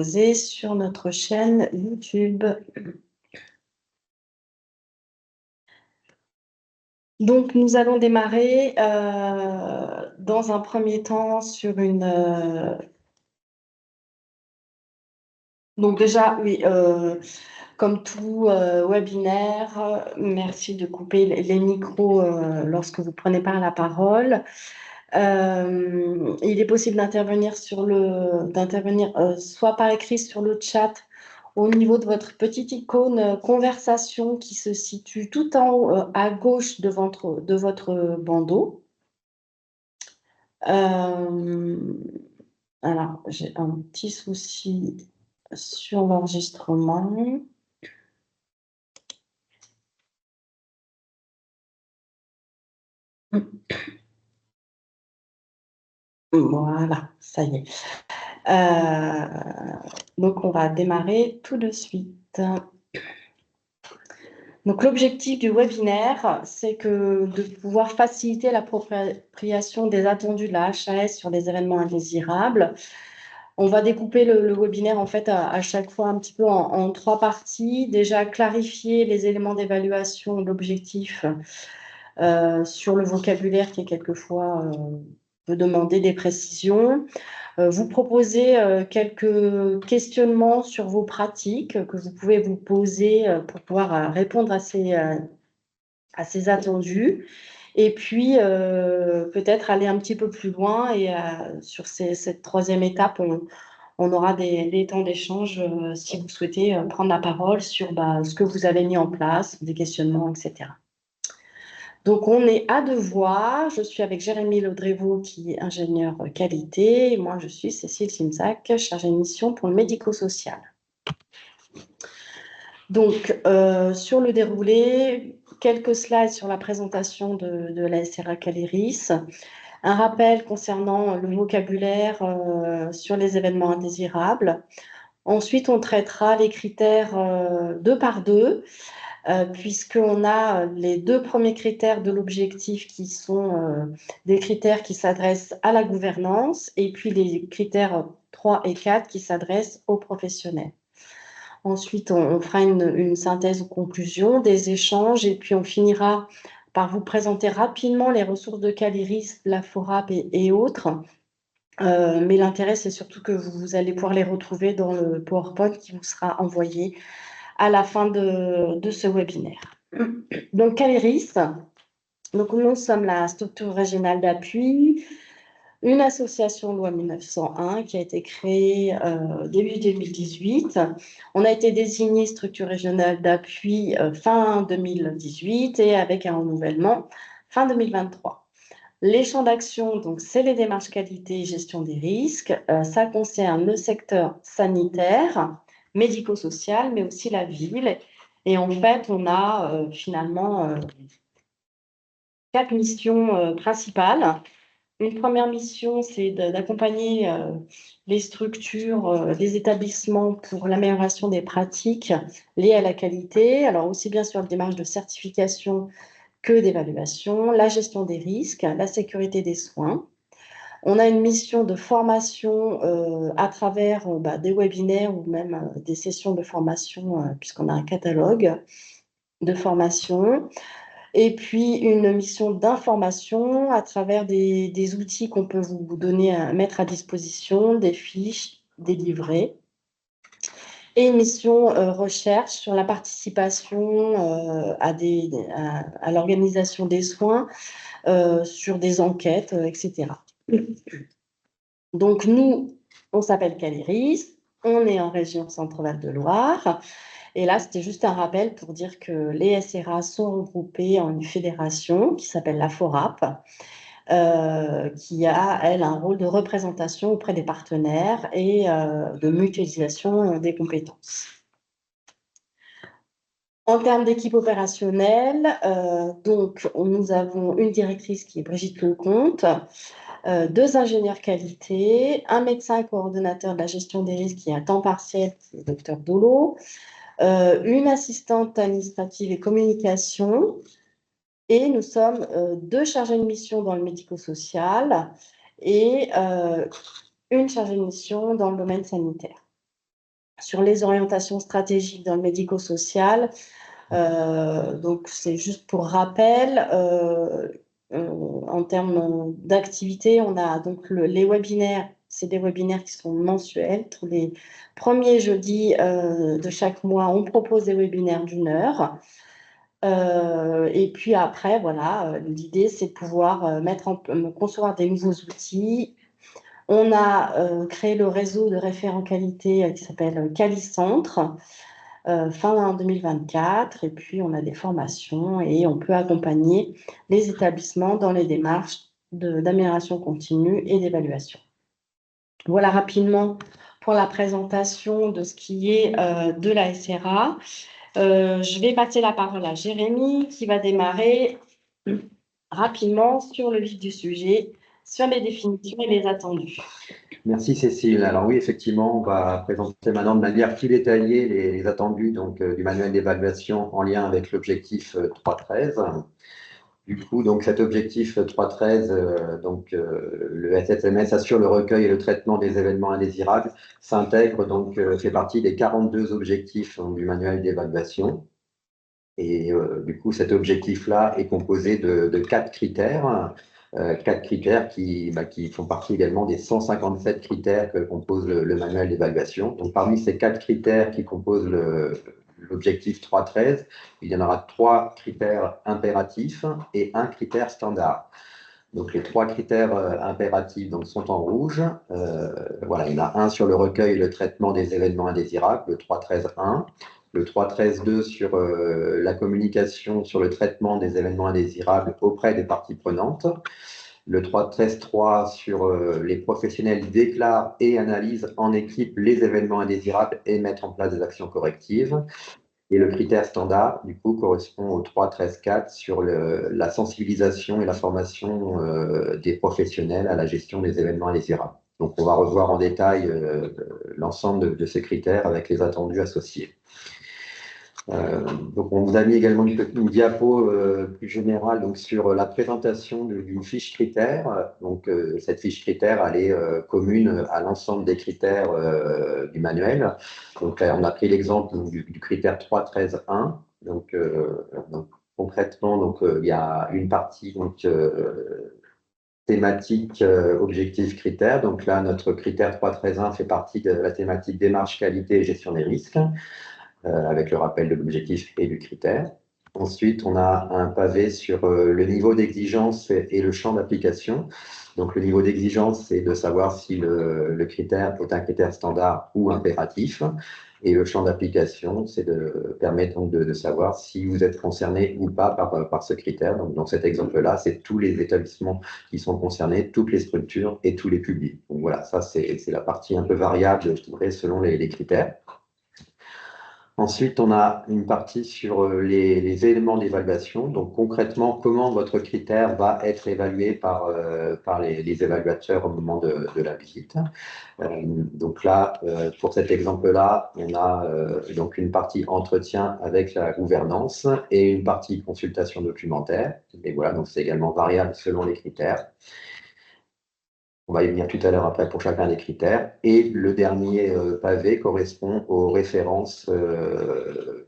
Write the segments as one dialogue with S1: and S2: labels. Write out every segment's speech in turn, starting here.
S1: Sur notre chaîne YouTube. Donc nous allons démarrer, dans un premier temps sur une, donc déjà oui, comme tout, webinaire, merci de couper les micros, lorsque vous prenez pas la parole. Il est possible d'intervenir soit par écrit sur le chat au niveau de votre petite icône conversation qui se situe tout en haut à gauche de votre bandeau. Alors, j'ai un petit souci sur l'enregistrement. Voilà, ça y est. Donc, on va démarrer tout de suite. Donc, l'objectif du webinaire, c'est de pouvoir faciliter l'appropriation des attendus de la HAS sur les événements indésirables. On va découper le webinaire en fait à chaque fois un petit peu en 3 parties. Déjà, clarifier les éléments d'évaluation de l'objectif sur le vocabulaire qui, quelquefois, peut demander des précisions. Vous proposer quelques questionnements sur vos pratiques que vous pouvez vous poser pour pouvoir répondre à ces attendus. Et puis, peut-être aller un petit peu plus loin et sur cette troisième étape, on aura des temps d'échange si vous souhaitez prendre la parole sur ce que vous avez mis en place, des questionnements, etc. Donc, on est à 2 voix. Je suis avec Jérémy Laudrévaux, qui est ingénieur qualité. Et moi, je suis Cécile Simsac, chargée de mission pour le médico-social. Donc, sur le déroulé, quelques slides sur la présentation de la SRA Caliris. Un rappel concernant le vocabulaire sur les événements indésirables. Ensuite, on traitera les critères 2 par 2, puisqu'on a les 2 premiers critères de l'objectif qui sont des critères qui s'adressent à la gouvernance, et puis les critères 3 et 4 qui s'adressent aux professionnels. Ensuite, on fera une synthèse ou conclusion des échanges, et puis on finira par vous présenter rapidement les ressources de Caliris, la FORAP et autres. Mais l'intérêt, c'est surtout que vous allez pouvoir les retrouver dans le PowerPoint qui vous sera envoyé à la fin de ce webinaire. Donc, Caliris, donc nous sommes la structure régionale d'appui, une association loi 1901 qui a été créée début 2018. On a été désigné structure régionale d'appui fin 2018 et avec un renouvellement fin 2023. Les champs d'action, donc, c'est les démarches qualité et gestion des risques. Ça concerne le secteur sanitaire, médico-social, mais aussi la ville. Et en fait, on a finalement 4 missions principales. Une première mission, c'est d'accompagner les structures, les établissements pour l'amélioration des pratiques liées à la qualité, alors aussi bien sur la démarche de certification que d'évaluation, la gestion des risques, la sécurité des soins. On a une mission de formation à travers des webinaires ou même des sessions de formation, puisqu'on a un catalogue de formation. Et puis une mission d'information à travers des outils qu'on peut vous donner, mettre à disposition, des fiches, des livrets. Et une mission recherche sur la participation à l'organisation des soins, sur des enquêtes, etc. Donc nous, on s'appelle Caliris, on est en région Centre-Val de Loire. Et là, c'était juste un rappel pour dire que les SRA sont regroupées en une fédération qui s'appelle la FORAP, qui a, elle, un rôle de représentation auprès des partenaires et de mutualisation des compétences. En termes d'équipe opérationnelle, donc, nous avons une directrice qui est Brigitte Lecomte, 2 ingénieurs qualité, un médecin coordonnateur de la gestion des risques qui est à temps partiel, qui est Dr Dolo, une assistante administrative et communication, et nous sommes 2 chargés de mission dans le médico-social et une chargée de mission dans le domaine sanitaire. sur les orientations stratégiques dans le médico-social. Donc, c'est juste pour rappel, en termes d'activité, on a donc les webinaires, c'est des webinaires qui sont mensuels. Tous les premiers jeudis de chaque mois, on propose des webinaires d'1 heure. Et puis après, voilà, l'idée, c'est de pouvoir concevoir des nouveaux outils. On a créé le réseau de référents qualité qui s'appelle Qualicentre fin 2024. Et puis, on a des formations et on peut accompagner les établissements dans les démarches d'amélioration continue et d'évaluation. Voilà rapidement pour la présentation de ce qui est de la SRA. Je vais passer la parole à Jérémy qui va démarrer rapidement sur le vif du sujet, sur les définitions et les attendus.
S2: Merci Cécile. Alors oui, effectivement, on va présenter maintenant de manière plus détaillée les attendus du manuel d'évaluation en lien avec l'objectif 3.13. Du coup, donc cet objectif 3.13, le SSMS assure le recueil et le traitement des événements indésirables, s'intègre fait partie des 42 objectifs du manuel d'évaluation. Et du coup, cet objectif-là est composé de 4 critères. 4 critères qui font partie également des 157 critères que compose le manuel d'évaluation. Donc, parmi ces 4 critères qui composent l'objectif 3.13, il y en aura 3 critères impératifs et 1 critère standard. Donc, les 3 critères impératifs sont en rouge. Voilà, il y en a un sur le recueil et le traitement des événements indésirables, le 3.13.1. Le 3.13.2 sur la communication sur le traitement des événements indésirables auprès des parties prenantes. Le 3.13.3 sur les professionnels déclarent et analysent en équipe les événements indésirables et mettent en place des actions correctives. Et le critère standard, du coup, correspond au 3.13.4 sur la sensibilisation et la formation des professionnels à la gestion des événements indésirables. Donc, on va revoir en détail l'ensemble de ces critères avec les attendus associés. Donc, on vous a mis également une diapo plus générale sur la présentation d'une fiche critère. Donc, cette fiche critère, elle est commune à l'ensemble des critères du manuel. Donc, là, on a pris l'exemple du critère 3.13.1. Donc, concrètement, il y a une partie thématique objectif critère. Donc là, notre critère 3.13.1 fait partie de la thématique démarche qualité et gestion des risques. Avec le rappel de l'objectif et du critère. Ensuite, on a un pavé sur le niveau d'exigence et le champ d'application. Donc, le niveau d'exigence, c'est de savoir si le critère est un critère standard ou impératif. Et le champ d'application, c'est de permettre de savoir si vous êtes concerné ou pas par ce critère. Donc, dans cet exemple-là, c'est tous les établissements qui sont concernés, toutes les structures et tous les publics. Donc, voilà, ça, c'est la partie un peu variable, je dirais, selon les critères. Ensuite, on a une partie sur les éléments d'évaluation. Donc, concrètement, comment votre critère va être évalué par les évaluateurs au moment de la visite. Donc là, pour cet exemple-là, on a donc une partie entretien avec la gouvernance et une partie consultation documentaire. Et voilà, donc c'est également variable selon les critères. On va y venir tout à l'heure après pour chacun des critères. Et le dernier pavé correspond aux références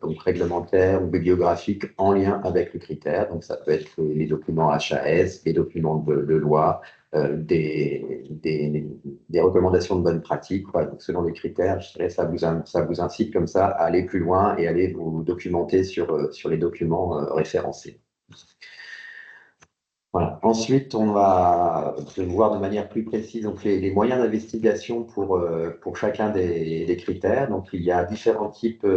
S2: réglementaires ou bibliographiques en lien avec le critère. Donc, ça peut être les documents HAS, les documents de loi, des recommandations de bonne pratique. Voilà. Donc, selon les critères, je dirais, ça vous incite comme ça à aller plus loin et aller vous documenter sur les documents référencés. Voilà. Ensuite, on va voir de manière plus précise les moyens d'investigation pour chacun des critères. Donc, il y a différents types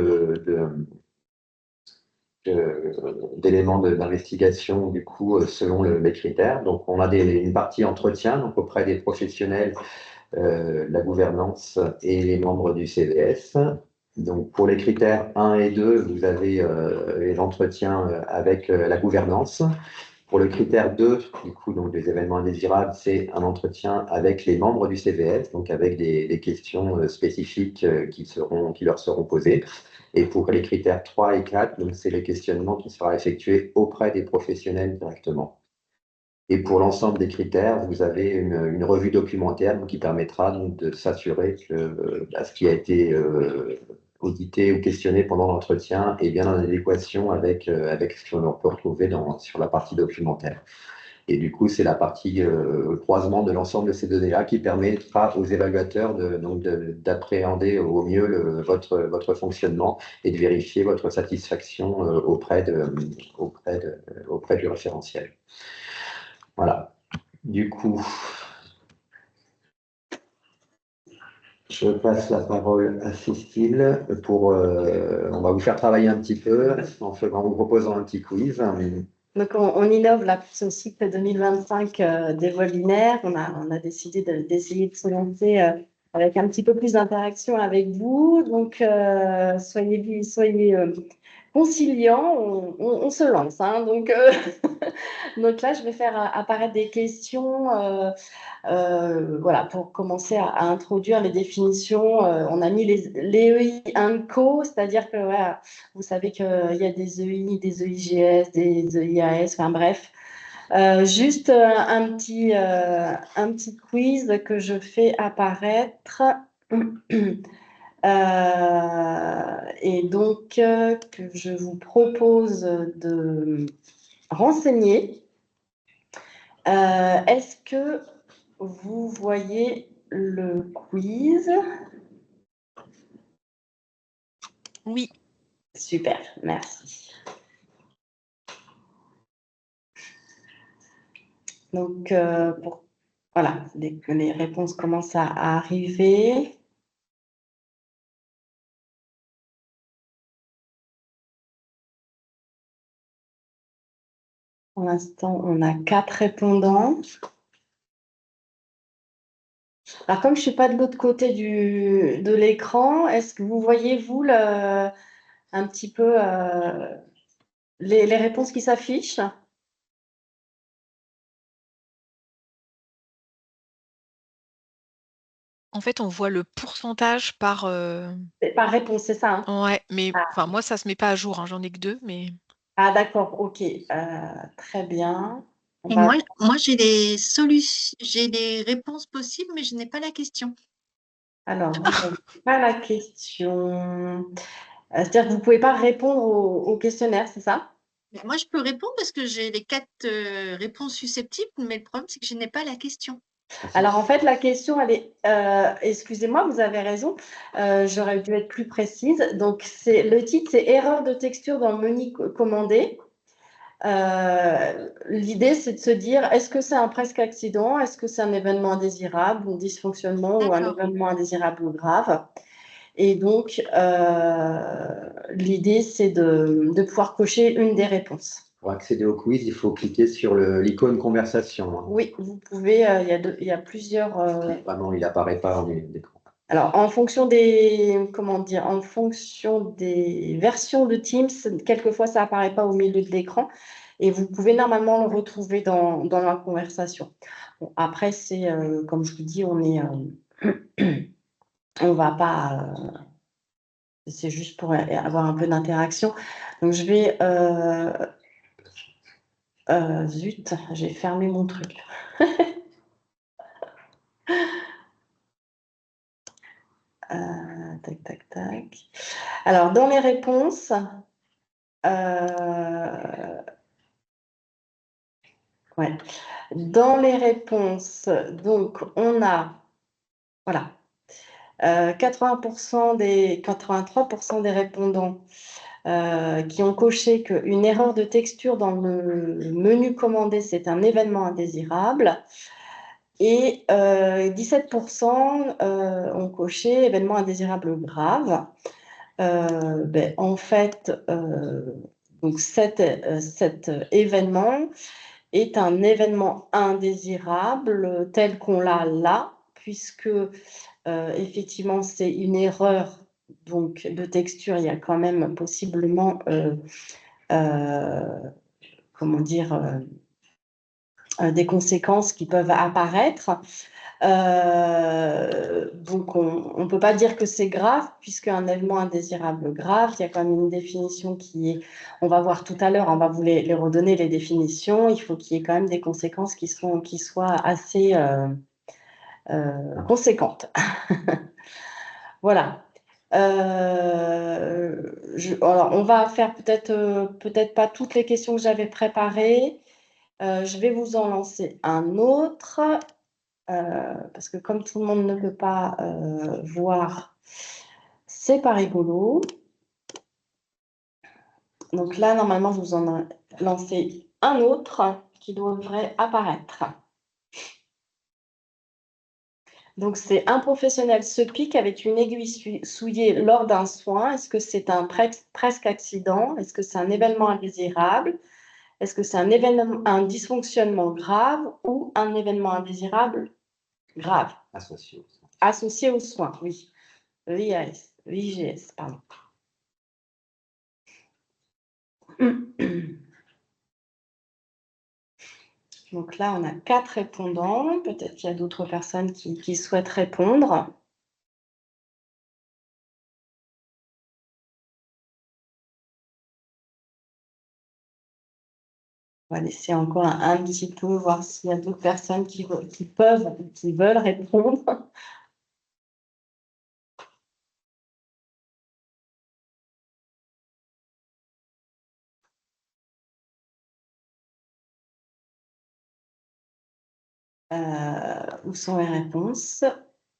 S2: d'éléments d'investigation du coup selon les critères. Donc, on a une partie entretien donc auprès des professionnels, la gouvernance et les membres du CVS. Donc, pour les critères 1 et 2, vous avez l'entretien avec la gouvernance. Pour le critère 2, du coup, donc des événements indésirables, c'est un entretien avec les membres du CVS, donc avec des questions spécifiques qui leur seront posées. Et pour les critères 3 et 4, donc c'est les questionnements qui sera effectué auprès des professionnels directement. Et pour l'ensemble des critères, vous avez une revue documentaire qui permettra donc, de s'assurer que ce qui a été audité ou questionné pendant l'entretien est bien en adéquation avec ce qu'on peut retrouver sur la partie documentaire. Et du coup, c'est la partie croisement de l'ensemble de ces données-là qui permettra aux évaluateurs d'appréhender au mieux votre fonctionnement et de vérifier votre satisfaction auprès du référentiel. Voilà. Du coup, je passe la parole à Cécile on va vous faire travailler un petit peu en vous proposant un petit quiz.
S1: Donc, on innove là, sur le cycle 2025 des vols binaires. On a décidé d'essayer de se lancer avec un petit peu plus d'interaction avec vous. Donc, soyez conciliants, on se lance. Hein. Donc, donc là, je vais faire apparaître des questions. Voilà, pour commencer à introduire les définitions, on a mis les EI INCO, c'est-à-dire que voilà, vous savez qu'il y a des EI, des EIGS, des EIAS, enfin bref. Juste un petit quiz que je fais apparaître. Et donc, que je vous propose de renseigner. Est-ce que vous voyez le quiz?
S3: Oui.
S1: Super, merci. Donc, voilà, dès que les réponses commencent à arriver. Pour l'instant, on a 4 répondants. Alors, comme je ne suis pas de l'autre côté de l'écran, est-ce que vous voyez, vous, un petit peu les réponses qui s'affichent?
S3: En fait, on voit le pourcentage par...
S1: Par réponse, c'est ça, hein?
S3: Ouais, mais moi, ça ne se met pas à jour. Hein, j'en ai que 2, mais...
S1: Ah, d'accord, ok. Très bien.
S4: Et moi, j'ai des réponses possibles, mais je n'ai pas la question.
S1: Alors, vous n'avez pas la question. C'est-à-dire que vous ne pouvez pas répondre au questionnaire, c'est ça?
S4: Moi, je peux répondre parce que j'ai les 4 réponses susceptibles, mais le problème, c'est que je n'ai pas la question.
S1: Alors, en fait, la question, elle est... excusez-moi, vous avez raison. J'aurais dû être plus précise. Donc, le titre, c'est « Erreur de texture dans le menu commandé ». L'idée, c'est de se dire, est-ce que c'est un presque accident? Est-ce que c'est un événement indésirable, un dysfonctionnement ou un événement indésirable ou grave? Et donc, l'idée, c'est de pouvoir cocher une des réponses.
S2: Pour accéder au quiz, il faut cliquer sur l'icône conversation. Hein.
S1: Oui, vous pouvez, il y a plusieurs...
S2: Vraiment, il n'apparaît pas en milieu d'écran.
S1: Alors, en fonction des, comment dire, en fonction des versions de Teams, quelquefois, ça n'apparaît pas au milieu de l'écran et vous pouvez normalement le retrouver dans la conversation. Bon, après, c'est, comme je vous dis, on va pas... c'est juste pour avoir un peu d'interaction. Donc, je vais... zut, j'ai fermé mon truc. Tac, tac, tac. Alors, dans les réponses, ouais. Dans les réponses, donc, on a, voilà, 83% des répondants qui ont coché qu'une erreur de texture dans le menu commandé, c'est un événement indésirable. Et 17% ont coché événement indésirable grave. En fait, donc cet événement est un événement indésirable tel qu'on l'a là, puisque effectivement c'est une erreur donc, de texture. Il y a quand même possiblement, comment dire, des conséquences qui peuvent apparaître. Donc, on ne peut pas dire que c'est grave, puisqu'un événement indésirable grave, il y a quand même une définition qui est, on va voir tout à l'heure, on va vous les redonner, les définitions, il faut qu'il y ait quand même des conséquences qui soient assez conséquentes. Voilà. Alors, on va faire peut-être pas toutes les questions que j'avais préparées. Je vais vous en lancer un autre. Parce que comme tout le monde ne peut pas voir, c'est pas rigolo. Donc là, normalement, je vous en ai lancé un autre qui devrait apparaître. Donc, c'est un professionnel se pique avec une aiguille souillée lors d'un soin. Est-ce que c'est un presque accident? Est-ce que c'est un événement indésirable? Est-ce que c'est un dysfonctionnement grave ou un événement indésirable grave? Associé aux soins, oui. l'IGS, pardon. Donc là, on a 4 répondants. Peut-être qu'il y a d'autres personnes qui souhaitent répondre. On va laisser encore un petit peu, voir s'il y a d'autres personnes qui veulent répondre. Où sont les réponses?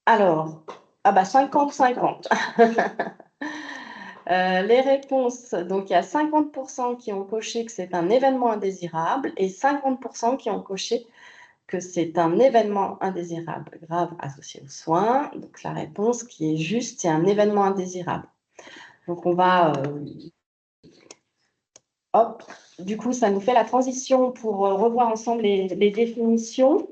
S1: Alors, 50-50. Les réponses, donc il y a 50% qui ont coché que c'est un événement indésirable et 50% qui ont coché que c'est un événement indésirable grave associé aux soins. Donc la réponse qui est juste, c'est un événement indésirable. Donc on va... hop, du coup, ça nous fait la transition pour revoir ensemble les définitions.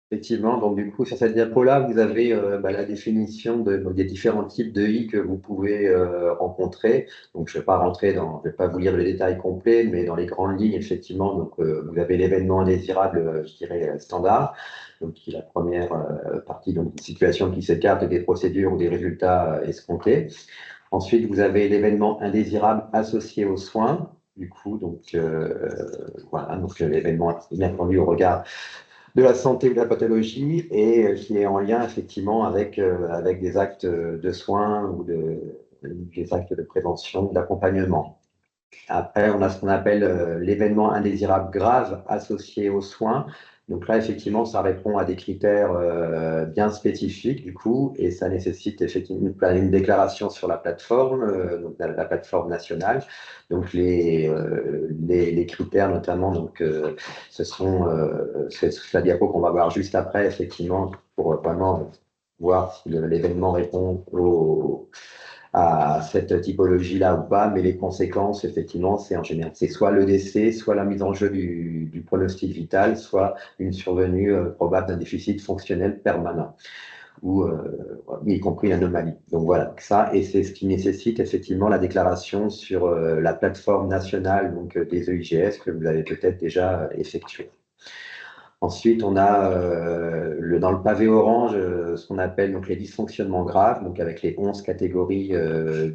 S2: Effectivement, donc du coup, sur cette diapo-là, vous avez la définition des différents types de I que vous pouvez rencontrer. Donc, je ne vais pas vous lire le détail complet, mais dans les grandes lignes, effectivement, donc, vous avez l'événement indésirable, je dirais, standard, donc qui est la première partie, donc une situation qui s'écarte des procédures ou des résultats escomptés. Ensuite, vous avez l'événement indésirable associé aux soins. Du coup, donc voilà, donc l'événement inattendu au regard de la santé ou de la pathologie et qui est en lien effectivement avec des actes de soins ou des actes de prévention, d'accompagnement. Après, on a ce qu'on appelle l'événement indésirable grave associé aux soins. Donc là, effectivement, ça répond à des critères bien spécifiques, du coup, et ça nécessite effectivement une déclaration sur la plateforme, donc la plateforme nationale. Donc les critères, notamment, donc, c'est la diapo qu'on va voir juste après, effectivement, pour vraiment voir si l'événement répond à cette typologie-là ou pas, mais les conséquences, effectivement, c'est en général, c'est soit le décès, soit la mise en jeu du pronostic vital, soit une survenue probable d'un déficit fonctionnel permanent, ou y compris l'anomalie. Donc voilà, ça, et c'est ce qui nécessite effectivement la déclaration sur la plateforme nationale donc, des EIGS que vous avez peut-être déjà effectuée. Ensuite, on a dans le pavé orange ce qu'on appelle donc, les dysfonctionnements graves, donc avec les 11 catégories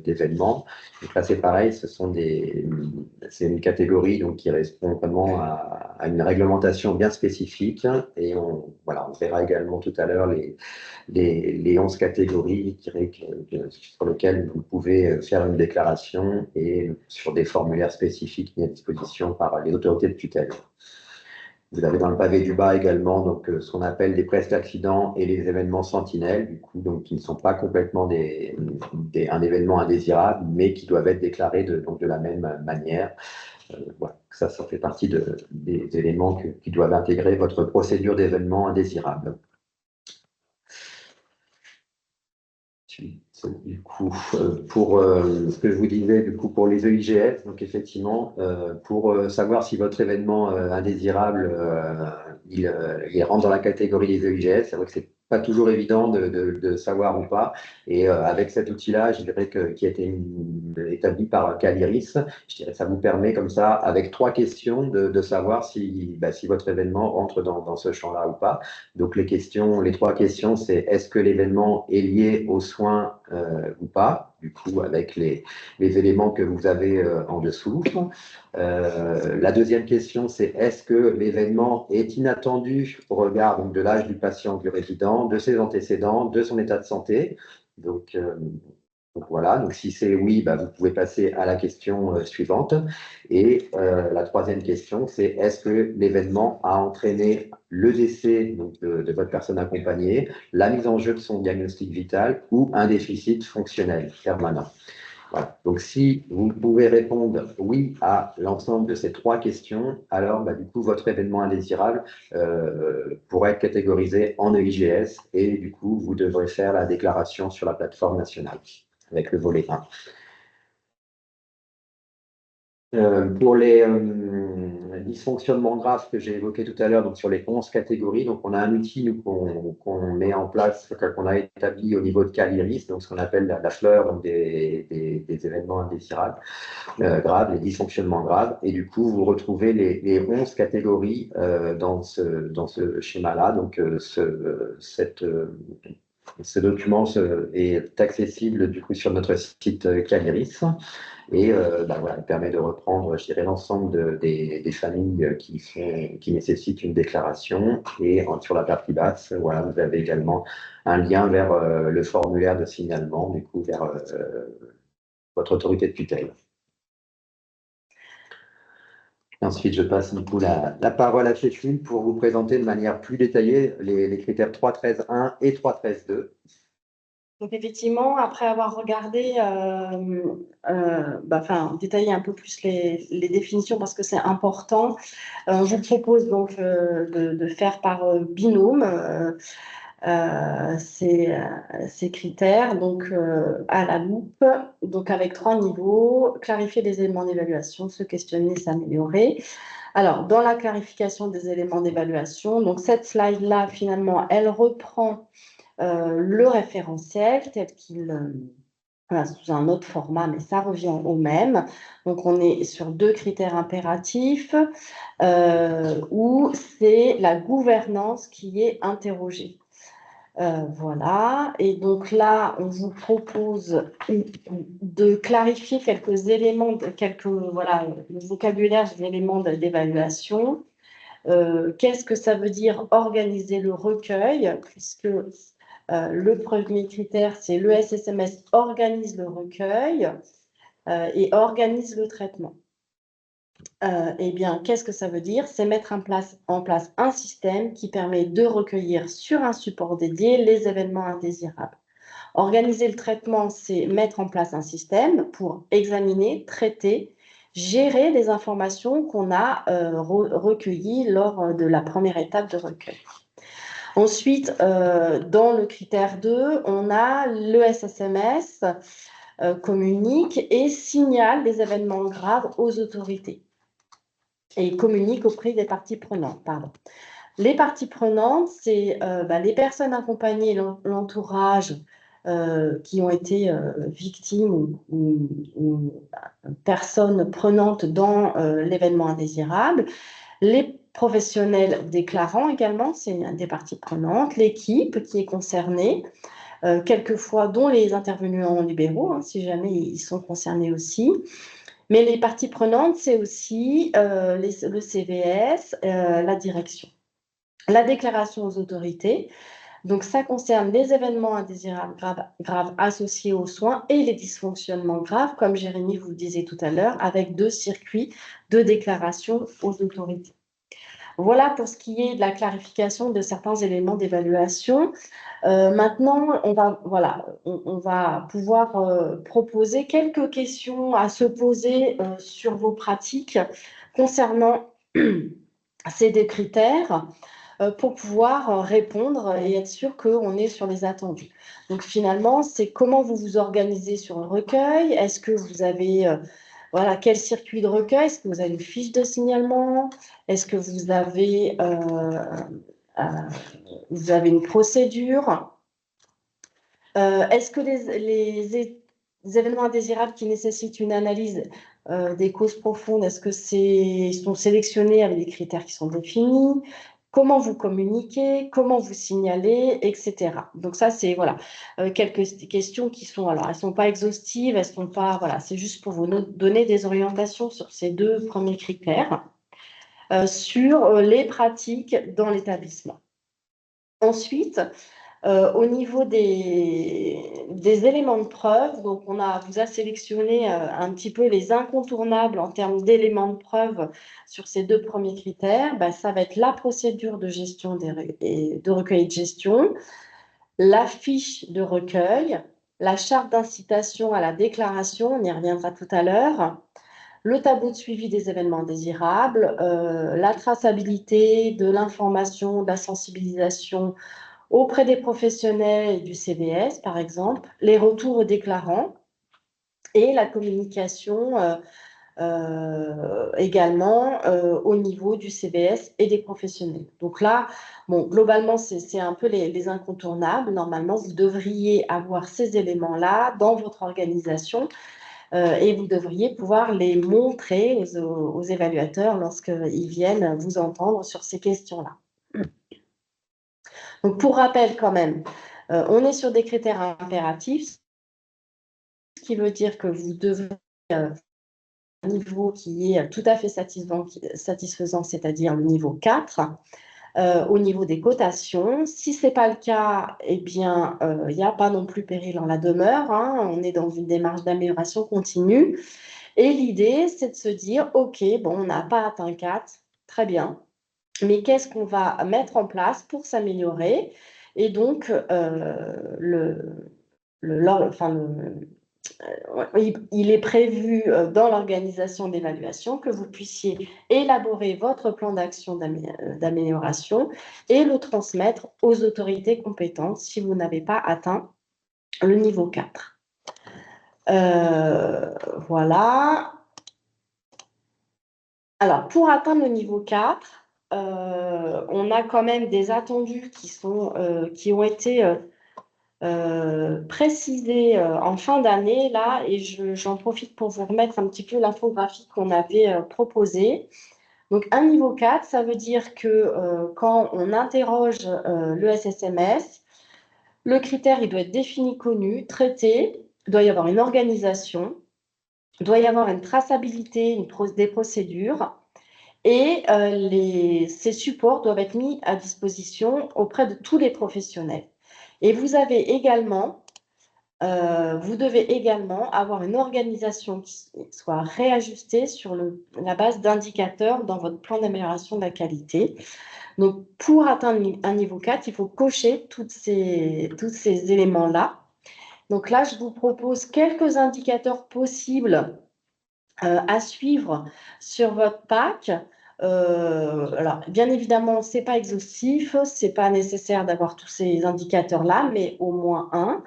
S2: d'événements. Donc là, c'est pareil, c'est une catégorie donc, qui répond vraiment à une réglementation bien spécifique. Et on verra également tout à l'heure les 11 catégories sur lesquelles vous pouvez faire une déclaration et sur des formulaires spécifiques mis à disposition par les autorités de tutelle. Vous avez dans le pavé du bas également donc, ce qu'on appelle des presque accidents et les événements sentinelles, du coup, donc, qui ne sont pas complètement un événement indésirable, mais qui doivent être déclarés de la même manière. Voilà. Ça fait partie des éléments qui doivent intégrer votre procédure d'événement indésirable. Du coup, pour ce que je vous disais, du coup, pour les EIGS, donc effectivement, pour savoir si votre événement indésirable, il rentre dans la catégorie des EIGS, c'est vrai que c'est pas toujours évident de savoir ou pas. Et avec cet outil-là, je dirais qui a été établi par Caliris, je dirais ça vous permet comme ça, avec 3 questions, de savoir si votre événement rentre dans ce champ-là ou pas. Donc les 3 questions, c'est est-ce que l'événement est lié aux soins ou pas, du coup avec les éléments que vous avez en dessous. La deuxième question, c'est est-ce que l'événement est inattendu au regard donc, de l'âge du patient, du résident, de ses antécédents, de son état de santé. Donc voilà, donc si c'est oui, vous pouvez passer à la question suivante. Et la troisième question, c'est est-ce que l'événement a entraîné le décès donc, de votre personne accompagnée, la mise en jeu de son diagnostic vital ou un déficit fonctionnel permanent. Voilà. Donc, si vous pouvez répondre oui à l'ensemble de ces 3 questions, alors du coup, votre événement indésirable pourrait être catégorisé en EIGS et du coup, vous devrez faire la déclaration sur la plateforme nationale avec le volet 1. Pour les dysfonctionnements graves que j'ai évoqués tout à l'heure, donc sur les 11 catégories, donc on a un outil qu'on met en place, qu'on a établi au niveau de Caliris, donc ce qu'on appelle la fleur des événements indésirables graves, les dysfonctionnements graves, et du coup vous retrouvez les 11 catégories dans ce schéma-là. Donc ce document est accessible du coup sur notre site Caliris. Et voilà, il permet de reprendre, je dirais, l'ensemble des familles qui nécessitent une déclaration. Et sur la partie basse, voilà, vous avez également un lien vers le formulaire de signalement, du coup, vers votre autorité de tutelle. Ensuite, je passe du coup la parole à Cécile pour vous présenter de manière plus détaillée les critères 3.13.1 et 3.13.2.
S1: Donc effectivement, après avoir regardé, détailler un peu plus les définitions parce que c'est important, je vous propose donc de faire par binôme ces critères, donc à la loupe, donc avec 3 niveaux, clarifier les éléments d'évaluation, se questionner, s'améliorer. Alors, dans la clarification des éléments d'évaluation, donc cette slide-là, finalement, elle reprend le référentiel tel qu'il, sous un autre format, mais ça revient au même. Donc, on est sur 2 critères impératifs où c'est la gouvernance qui est interrogée. Voilà, et donc là, on vous propose de clarifier quelques éléments, le vocabulaire des éléments d'évaluation. Qu'est-ce que ça veut dire organiser le recueil, puisque le premier critère, c'est le SSMS organise le recueil et organise le traitement. Eh bien, qu'est-ce que ça veut dire? C'est mettre en place un système qui permet de recueillir sur un support dédié les événements indésirables. Organiser le traitement, c'est mettre en place un système pour examiner, traiter, gérer les informations qu'on a recueillies lors de la première étape de recueil. Ensuite, dans le critère 2, on a le SSMS communique et signale les événements graves aux autorités et communique auprès des parties prenantes. Les parties prenantes, c'est les personnes accompagnées, l'entourage qui ont été victimes ou personnes prenantes dans l'événement indésirable, les professionnels déclarants également, c'est des parties prenantes, l'équipe qui est concernée, quelquefois dont les intervenants libéraux, si jamais ils sont concernés aussi. Mais les parties prenantes, c'est aussi le CVS, la direction. La déclaration aux autorités, donc ça concerne les événements indésirables graves associés aux soins et les dysfonctionnements graves, comme Jérémy vous le disait tout à l'heure, avec 2 circuits de déclaration aux autorités. Voilà pour ce qui est de la clarification de certains éléments d'évaluation. Maintenant, on va pouvoir proposer quelques questions à se poser sur vos pratiques concernant ces 2 critères pour pouvoir répondre et être sûr qu'on est sur les attendus. Donc finalement, c'est comment vous vous organisez sur le recueil. Est-ce que vous avez quel circuit de recueil? Est-ce que vous avez une fiche de signalement? Est-ce que vous avez Vous avez une procédure. Est-ce que les événements indésirables qui nécessitent une analyse des causes profondes, est-ce que sont sélectionnés avec des critères qui sont définis? Comment vous communiquez? Comment vous signalez? Etc. Donc ça, c'est voilà, quelques questions qui sont, alors elles ne sont pas exhaustives, elles sont pas, voilà, c'est juste pour vous donner des orientations sur ces 2 premiers critères, sur les pratiques dans l'établissement. Ensuite, au niveau des éléments de preuve, donc vous a sélectionné un petit peu les incontournables en termes d'éléments de preuve sur ces 2 premiers critères. Ça va être la procédure de gestion de recueil de gestion, la fiche de recueil, la charte d'incitation à la déclaration, on y reviendra tout à l'heure, le tableau de suivi des événements indésirables, la traçabilité de l'information, de la sensibilisation auprès des professionnels et du CVS, par exemple, les retours aux déclarants et la communication également au niveau du CVS et des professionnels. Donc là, bon, globalement, c'est un peu les incontournables. Normalement, vous devriez avoir ces éléments-là dans votre organisation et vous devriez pouvoir les montrer aux évaluateurs lorsqu'ils viennent vous entendre sur ces questions-là. Donc, pour rappel quand même, on est sur des critères impératifs, ce qui veut dire que vous devez un niveau qui est tout à fait satisfaisant, c'est-à-dire le niveau 4, au niveau des cotations. Si ce n'est pas le cas, eh bien, il n'y a pas non plus péril en la demeure, hein, on est dans une démarche d'amélioration continue. Et l'idée, c'est de se dire, OK, bon, on n'a pas atteint 4, très bien, mais qu'est-ce qu'on va mettre en place pour s'améliorer? Et donc, il est prévu dans l'organisation d'évaluation que vous puissiez élaborer votre plan d'action d'amélioration et le transmettre aux autorités compétentes si vous n'avez pas atteint le niveau 4. Voilà. Alors, pour atteindre le niveau 4, on a quand même des attendus qui ont été précisés en fin d'année, là, et j'en profite pour vous remettre un petit peu l'infographie qu'on avait proposée. Donc, un niveau 4, ça veut dire que quand on interroge le SSMS, le critère, il doit être défini, connu, traité, il doit y avoir une organisation, il doit y avoir une traçabilité, des procédures, et ces supports doivent être mis à disposition auprès de tous les professionnels. Et vous devez également avoir une organisation qui soit réajustée sur la base d'indicateurs dans votre plan d'amélioration de la qualité. Donc, pour atteindre un niveau 4, il faut cocher tous ces éléments-là. Donc là, je vous propose quelques indicateurs possibles à suivre sur votre PAC. Alors, bien évidemment, ce n'est pas exhaustif, ce n'est pas nécessaire d'avoir tous ces indicateurs-là, mais au moins un.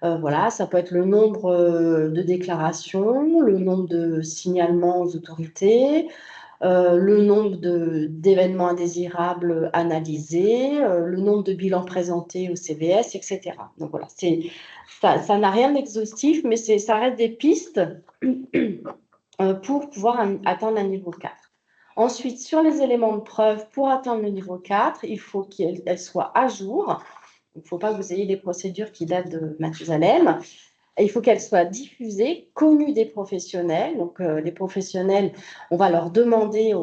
S1: Voilà, ça peut être le nombre de déclarations, le nombre de signalements aux autorités, le nombre d'événements indésirables analysés, le nombre de bilans présentés au CVS, etc. Donc voilà, ça n'a rien d'exhaustif, mais ça reste des pistes pour pouvoir atteindre un niveau 4. Ensuite, sur les éléments de preuve, pour atteindre le niveau 4, il faut qu'elles soient à jour. Il ne faut pas que vous ayez des procédures qui datent de Mathusalem. Et il faut qu'elles soient diffusées, connues des professionnels. Donc, les professionnels, on va leur demander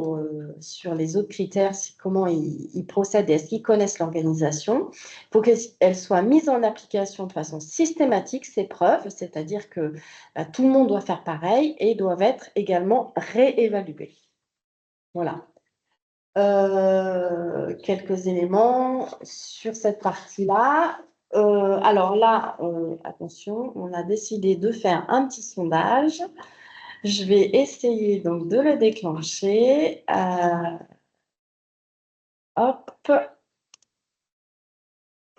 S1: sur les autres critères comment ils procèdent et est-ce qu'ils connaissent l'organisation. Il faut qu'elles soient mises en application de façon systématique, ces preuves, c'est-à-dire que tout le monde doit faire pareil et doivent être également réévaluées. Voilà. Quelques éléments sur cette partie-là. Alors là, attention, on a décidé de faire un petit sondage. Je vais essayer donc de le déclencher. Hop.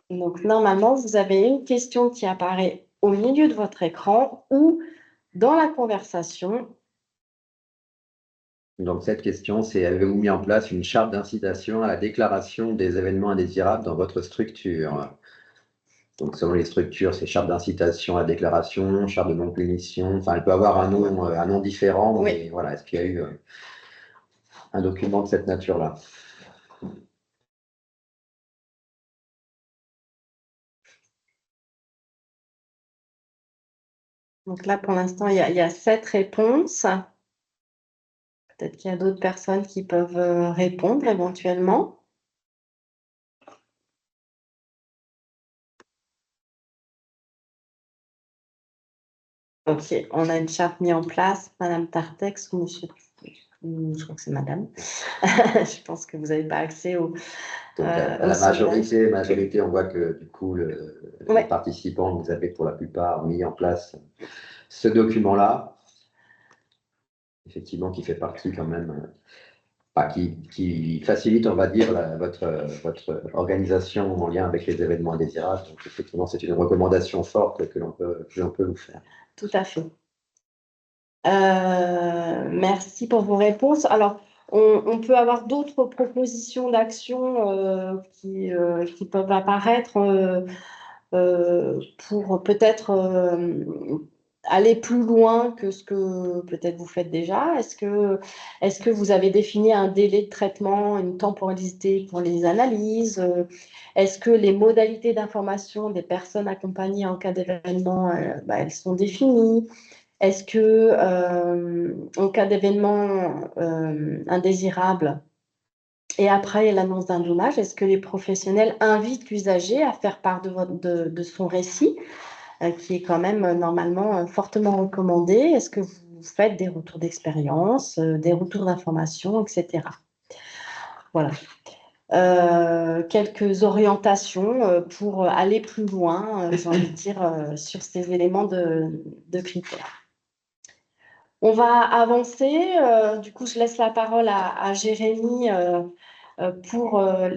S1: Donc normalement, vous avez une question qui apparaît au milieu de votre écran ou dans la conversation.
S2: Donc, cette question, c'est avez-vous mis en place une charte d'incitation à la déclaration des événements indésirables dans votre structure? Donc, selon les structures, c'est charte d'incitation à la déclaration, charte de non-punition. Enfin, elle peut avoir un nom différent,
S1: Oui.
S2: mais voilà, est-ce qu'il y a eu un document de cette nature-là?
S1: Donc là, pour l'instant, il y a 7 réponses. Peut-être qu'il y a d'autres personnes qui peuvent répondre éventuellement. Ok, on a une charte mise en place, Madame Tartex ou Monsieur. Je crois que c'est Madame. Je pense que vous n'avez pas accès au.
S2: Donc, à
S1: au
S2: la
S1: sondage.
S2: majorité, on voit que du coup,
S1: Ouais.
S2: les participants, vous avez pour la plupart mis en place ce document-là, effectivement, qui fait partie quand même, qui facilite, on va dire, votre organisation en lien avec les événements indésirables. Donc, effectivement, c'est une recommandation forte que l'on peut vous faire.
S1: Tout à fait. Merci pour vos réponses. Alors, on peut avoir d'autres propositions d'action qui peuvent apparaître pour peut-être aller plus loin que ce que peut-être vous faites déjà. Est-ce que vous avez défini un délai de traitement, une temporalité pour les analyses? Est-ce que les modalités d'information des personnes accompagnées en cas d'événement, elles sont définies? Est-ce que, en cas d'événement indésirable et après l'annonce d'un dommage, est-ce que les professionnels invitent l'usager à faire part de son récit, qui est quand même normalement fortement recommandé? Est-ce que vous faites des retours d'expérience, des retours d'information, etc. Voilà. Quelques orientations pour aller plus loin, j'ai envie de dire, sur ces éléments de critères. On va avancer. Du coup, je laisse la parole à Jérémy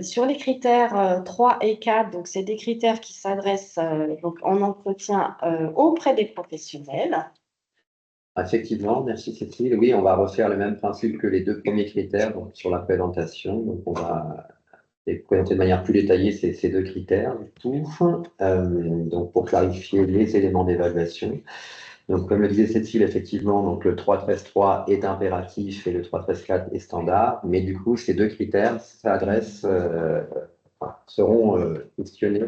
S1: sur les critères 3 et 4. Donc, c'est des critères qui s'adressent donc en entretien auprès des professionnels.
S2: Effectivement, merci Cécile. Oui, on va refaire le même principe que les 2 premiers critères donc, sur la présentation. Donc, on va présenter de manière plus détaillée ces 2 critères. Donc, pour clarifier les éléments d'évaluation. Donc, comme le disait Cécile, effectivement, donc le 3.13.3 est impératif et le 3.13.4 est standard. Mais du coup, ces 2 critères seront questionnés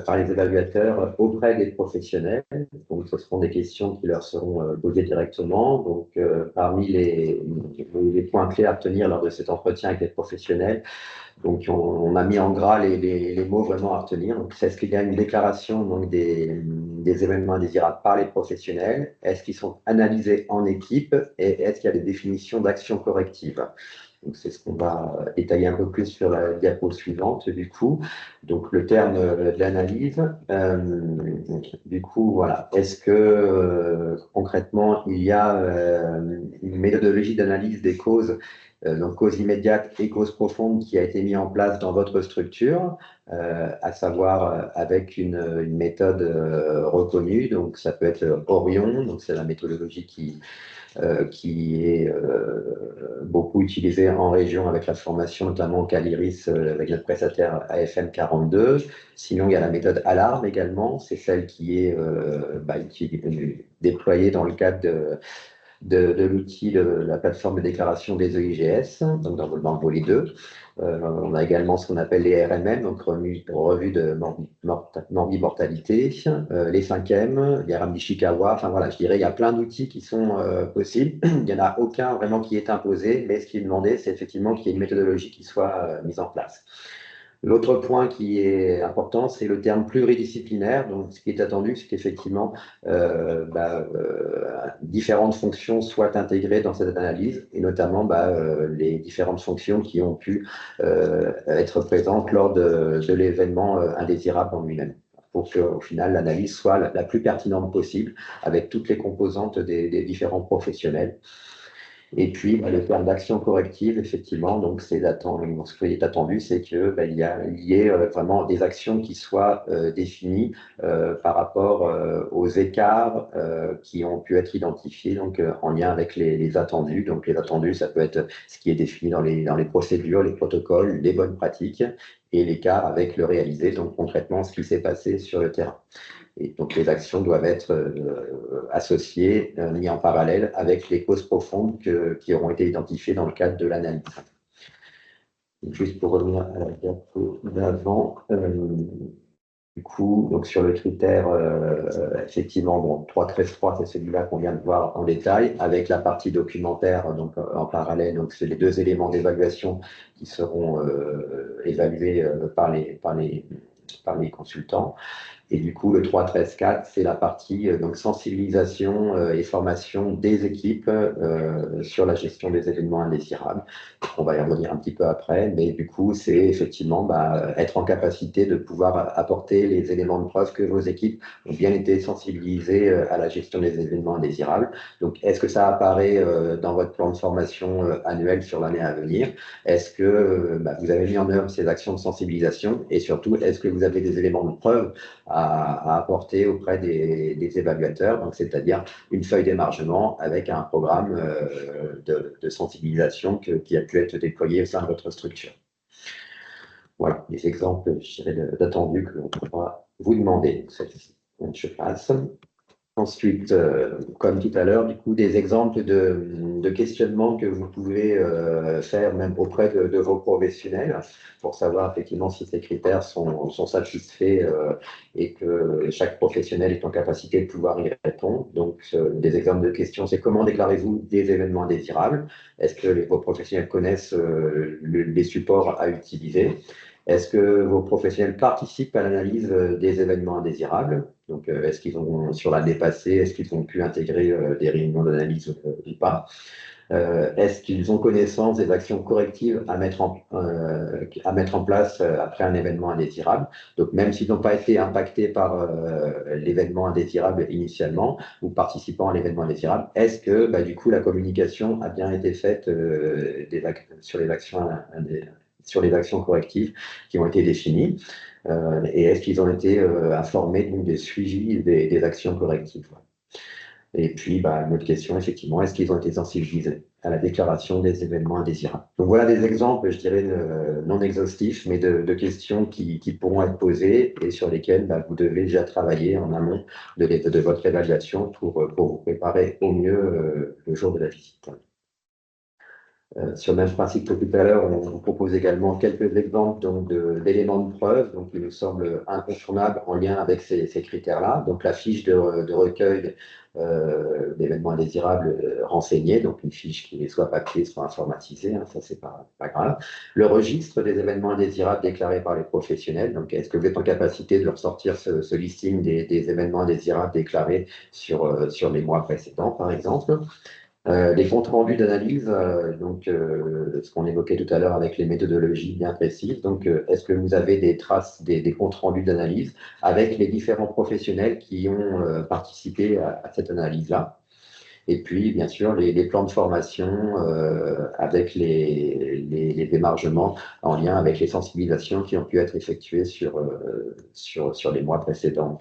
S2: par les évaluateurs auprès des professionnels. Donc, ce seront des questions qui leur seront posées directement. Donc, parmi les points clés à retenir lors de cet entretien avec les professionnels, donc on a mis en gras les mots vraiment à retenir. Donc, est-ce qu'il y a une déclaration donc, des événements indésirables par les professionnels? Est-ce qu'ils sont analysés en équipe? Et est-ce qu'il y a des définitions d'actions correctives? Donc, c'est ce qu'on va détailler un peu plus sur la diapo suivante, du coup. Donc, le terme de l'analyse. Du coup, voilà. Est-ce que concrètement, il y a une méthodologie d'analyse des causes, donc causes immédiates et causes profondes, qui a été mise en place dans votre structure, à savoir avec une méthode reconnue. Donc, ça peut être Orion, donc c'est la méthodologie qui est beaucoup utilisé en région avec la formation, notamment au Caliris, avec notre prestataire AFM 42. Sinon, il y a la méthode Alarme également, c'est celle qui est déployée dans le cadre de l'outil de la plateforme de déclaration des EIGS, donc dans le volet 2. On a également ce qu'on appelle les RMM, donc revue de morbi-mortalité, les 5e, les RMD Chikawa, enfin voilà, je dirais, il y a plein d'outils qui sont possibles. Il n'y en a aucun vraiment qui est imposé, mais ce qui est demandé, c'est effectivement qu'il y ait une méthodologie qui soit mise en place. L'autre point qui est important, c'est le terme pluridisciplinaire. Donc, ce qui est attendu, c'est qu'effectivement, différentes fonctions soient intégrées dans cette analyse, et notamment les différentes fonctions qui ont pu être présentes lors de l'événement indésirable en lui-même, pour qu'au final, l'analyse soit la plus pertinente possible avec toutes les composantes des différents professionnels. Et puis, le terme d'action corrective, effectivement, donc ce qui est attendu, c'est que il y ait vraiment des actions qui soient définies par rapport aux écarts qui ont pu être identifiés donc, en lien avec les attendus. Donc, les attendus, ça peut être ce qui est défini dans les procédures, les protocoles, les bonnes pratiques, et l'écart avec le réalisé, donc concrètement ce qui s'est passé sur le terrain. Et donc, les actions doivent être associées, mises en parallèle avec les causes profondes qui auront été identifiées dans le cadre de l'analyse. Juste pour revenir à la diapo d'avant, du coup, donc sur le critère, effectivement, bon, 3.13.3, c'est celui-là qu'on vient de voir en détail, avec la partie documentaire donc, en parallèle. Donc, c'est les deux éléments d'évaluation qui seront évalués par les consultants. Et du coup, le 3.13.4, c'est la partie donc sensibilisation et formation des équipes sur la gestion des événements indésirables. On va y revenir un petit peu après, mais du coup, c'est effectivement être en capacité de pouvoir apporter les éléments de preuve que vos équipes ont bien été sensibilisées à la gestion des événements indésirables. Donc, est-ce que ça apparaît dans votre plan de formation annuel sur l'année à venir? Est-ce que vous avez mis en œuvre ces actions de sensibilisation? Et surtout, est-ce que vous avez des éléments de preuve à apporter auprès des évaluateurs, donc c'est-à-dire une feuille d'émargement avec un programme de sensibilisation qui a pu être déployé au sein de votre structure. Voilà, des exemples, je dirais, d'attendus que l'on pourra vous demander. Je passe. Ensuite, comme tout à l'heure, du coup, des exemples de questionnements que vous pouvez faire même auprès de vos professionnels pour savoir effectivement si ces critères sont satisfaits et que chaque professionnel est en capacité de pouvoir y répondre. Donc, des exemples de questions, c'est comment déclarez-vous des événements indésirables? Est-ce que vos professionnels connaissent les supports à utiliser? Est-ce que vos professionnels participent à l'analyse des événements indésirables? Donc, est-ce qu'ils ont, sur l'année passée, est-ce qu'ils ont pu intégrer des réunions d'analyse ou pas? Est-ce qu'ils ont connaissance des actions correctives à mettre en place après un événement indésirable? Donc, même s'ils n'ont pas été impactés par l'événement indésirable initialement ou participant à l'événement indésirable, est-ce que, du coup, la communication a bien été faite sur les actions correctives qui ont été définies? Et est-ce qu'ils ont été informés donc, des suivis des actions correctives? Et puis, une autre question, effectivement, est-ce qu'ils ont été sensibilisés à la déclaration des événements indésirables? Donc voilà des exemples, je dirais, non exhaustifs, mais de questions qui pourront être posées et sur lesquelles vous devez déjà travailler en amont de votre évaluation pour vous préparer au mieux le jour de la visite. Sur le même principe que tout à l'heure, on vous propose également quelques exemples d'éléments de preuve donc, qui nous semblent incontournables en lien avec ces critères-là. Donc la fiche de recueil d'événements indésirables renseignés, donc une fiche qui est soit papier, soit informatisée, ça c'est pas grave. Le registre des événements indésirables déclarés par les professionnels, donc est-ce que vous êtes en capacité de ressortir ce listing des événements indésirables déclarés sur les mois précédents, par exemple? Les comptes rendus d'analyse, ce qu'on évoquait tout à l'heure avec les méthodologies bien précises. Donc, est-ce que vous avez des traces des comptes rendus d'analyse avec les différents professionnels qui ont participé à cette analyse-là? Et puis, bien sûr, les plans de formation avec les démargements en lien avec les sensibilisations qui ont pu être effectuées sur les mois précédents.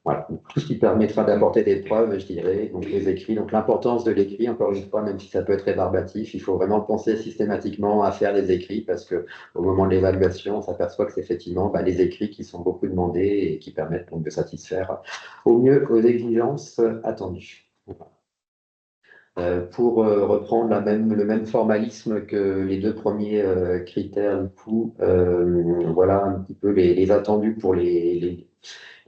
S2: Voilà, tout ce qui permettra d'apporter des preuves, je dirais, donc les écrits. Donc l'importance de l'écrit, encore une fois, même si ça peut être rébarbatif, il faut vraiment penser systématiquement à faire des écrits parce que au moment de l'évaluation, on s'aperçoit que c'est effectivement les écrits qui sont beaucoup demandés et qui permettent donc de satisfaire au mieux aux exigences attendues. Pour reprendre le même formalisme que les deux premiers critères, du coup, voilà un petit peu les attendus pour les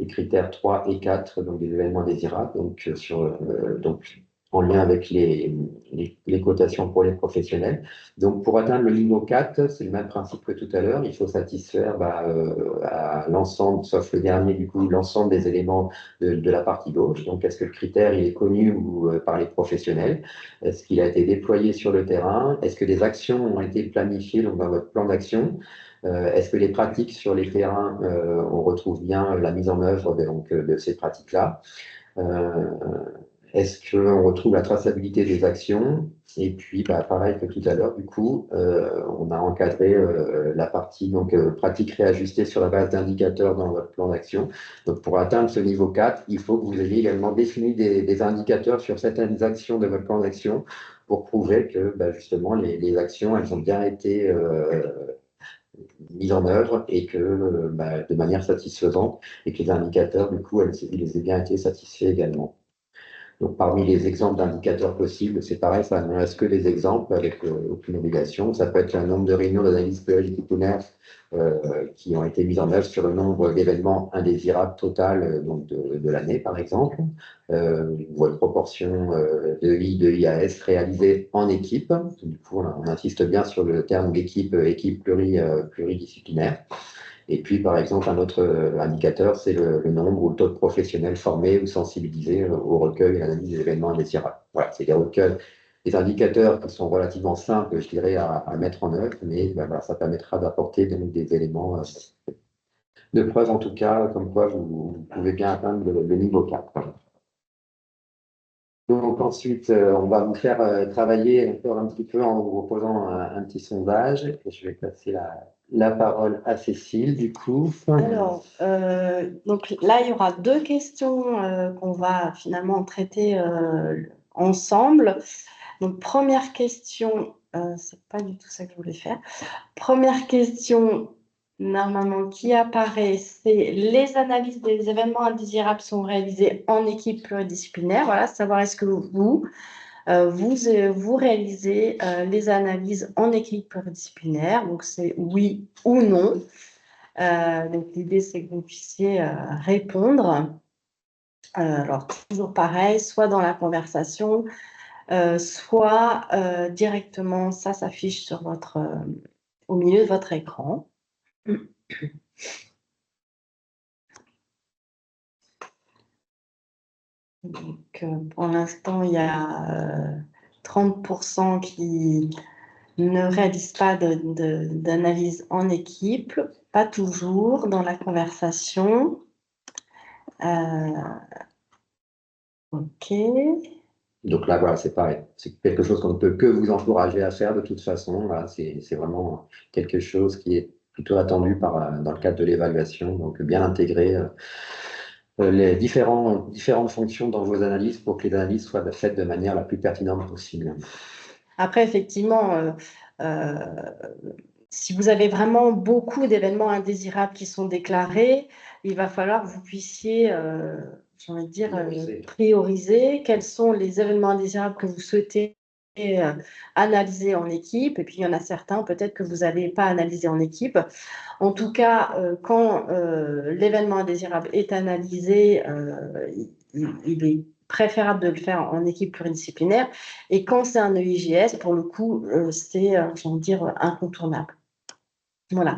S2: critères 3 et 4, donc des événements désirables, donc, en lien avec les cotations pour les professionnels. Donc, pour atteindre le niveau 4, c'est le même principe que tout à l'heure, il faut satisfaire à l'ensemble, sauf le dernier, du coup, l'ensemble des éléments de la partie gauche. Donc, est-ce que le critère il est connu par les professionnels? Est-ce qu'il a été déployé sur le terrain? Est-ce que des actions ont été planifiées donc, dans votre plan d'action? Est-ce que les pratiques sur les terrains, on retrouve bien la mise en œuvre de ces pratiques-là? Est-ce qu'on retrouve la traçabilité des actions? Et puis, bah, pareil que tout à l'heure, du coup, on a encadré la partie donc, pratique réajustée sur la base d'indicateurs dans votre plan d'action. Donc, pour atteindre ce niveau 4, il faut que vous ayez également défini des indicateurs sur certaines actions de votre plan d'action pour prouver que bah, justement les actions, elles ont bien été mises en œuvre et que bah, de manière satisfaisante et que les indicateurs, du coup, ils aient bien été satisfaits également. Donc, parmi les exemples d'indicateurs possibles, c'est pareil, ça ne reste que des exemples avec aucune obligation. Ça peut être un nombre de réunions d'analyse pluridisciplinaire qui ont été mises en œuvre sur le nombre d'événements indésirables total donc de l'année, par exemple, ou une proportion de I, de IAS réalisée en équipe. Du coup, on insiste bien sur le terme d'équipe, équipe pluridisciplinaire. Et puis, par exemple, un autre indicateur, c'est le nombre ou le taux de professionnels formés ou sensibilisés au recueil et à l'analyse des événements indésirables. Voilà, c'est des recueils, des indicateurs qui sont relativement simples, je dirais, à mettre en œuvre, mais ben, voilà, ça permettra d'apporter des éléments de preuve, en tout cas, comme quoi vous pouvez bien atteindre le niveau 4. Donc ensuite, on va vous faire travailler encore un petit peu en vous proposant un petit sondage. Et je vais passer la parole à Cécile, du coup.
S1: Alors, donc là, il y aura deux questions qu'on va finalement traiter ensemble. Donc, première question, c'est pas du tout ça que je voulais faire. Première question, normalement, qui apparaît, c'est les analyses des événements indésirables sont réalisées en équipe pluridisciplinaire. Voilà, savoir est-ce que vous réalisez les analyses en équipe pluridisciplinaire. Donc, c'est oui ou non. Donc, l'idée, c'est que vous puissiez répondre. Alors, toujours pareil, soit dans la conversation, soit directement, ça s'affiche sur au milieu de votre écran. Donc, pour l'instant, il y a 30% qui ne réalisent pas d'analyse en équipe, pas toujours dans la conversation. OK.
S2: Donc là, voilà, c'est pareil. C'est quelque chose qu'on ne peut que vous encourager à faire de toute façon. Voilà, c'est vraiment quelque chose qui est plutôt attendu dans le cadre de l'évaluation. Donc, bien intégrer les différentes fonctions dans vos analyses pour que les analyses soient faites de manière la plus pertinente possible.
S1: Après, effectivement, si vous avez vraiment beaucoup d'événements indésirables qui sont déclarés, il va falloir que vous puissiez, j'ai envie de dire, prioriser quels sont les événements indésirables que vous souhaitez analyser en équipe. Et puis, il y en a certains, peut-être que vous n'allez pas analyser en équipe. En tout cas, quand l'événement indésirable est analysé, il est préférable de le faire en équipe pluridisciplinaire. Et quand c'est un EIGS, pour le coup, c'est, j'ai envie de dire, incontournable. Voilà.